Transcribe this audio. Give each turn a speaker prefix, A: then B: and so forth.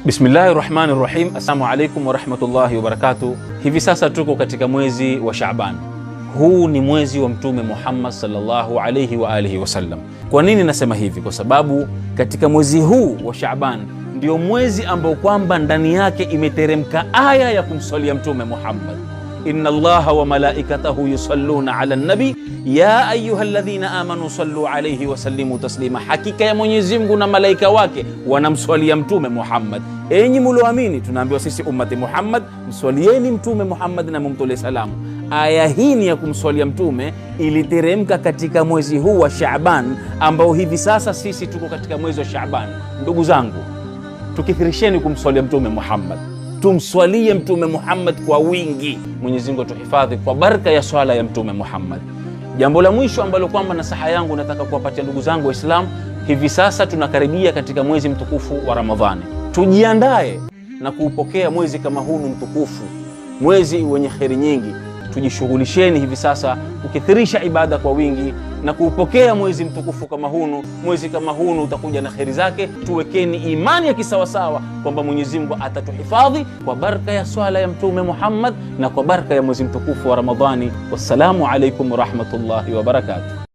A: Bismillahirrahmanirrahim. Assalamu alaikum warahmatullahi wabarakatuh. Hivi sasa tuko katika mwezi wa Shaaban. Huu ni mwezi wa Mtume Muhammad sallallahu alayhi wa alihi wasallam. Kwa nini nasema hivi? Kwa sababu katika mwezi huu wa Shaaban ndio mwezi ambao kwamba ndani yake imeteremka aya ya kumswalia Mtume Muhammad. Inna Allaha wa malaikatahu yusalluna ala nabi ya ayyuhalladhina amanu sallu alayhi wa sallimu taslima. Hakika ya Mwenyezi Mungu na malaika wake wanamswalia Mtume Muhammad. Enyi mlioamini, tunaambiwa sisi ummati Muhammad, mswalieni Mtume Muhammad na mumtolee salamu. Aya hii ni ya kumswalia Mtume, iliteremka katika mwezi huu wa Shaaban, ambao hivi sasa sisi tuko katika mwezi wa Shaaban. Ndugu zangu, tukithirisheni kumswalia Mtume Muhammad, tumswalie Mtume Muhammad kwa wingi. Mwenyezi Mungu atuhifadhi kwa baraka ya swala ya Mtume Muhammad. Jambo la mwisho ambalo kwamba nasaha yangu nataka kuwapatia ndugu zangu Waislamu, hivi sasa tunakaribia katika mwezi mtukufu wa Ramadhani. Tujiandae na kuupokea mwezi kama huu mtukufu, mwezi wenye kheri nyingi. Tujishughulisheni hivi sasa kukithirisha ibada kwa wingi na kuupokea mwezi mtukufu kama hunu. Mwezi kama hunu utakuja na kheri zake. Tuwekeni imani ya kisawasawa kwamba Mwenyezi Mungu atatuhifadhi kwa baraka ya swala ya Mtume Muhammad na kwa baraka ya mwezi mtukufu wa Ramadhani. Wassalamu alaikum warahmatullahi wabarakatuh.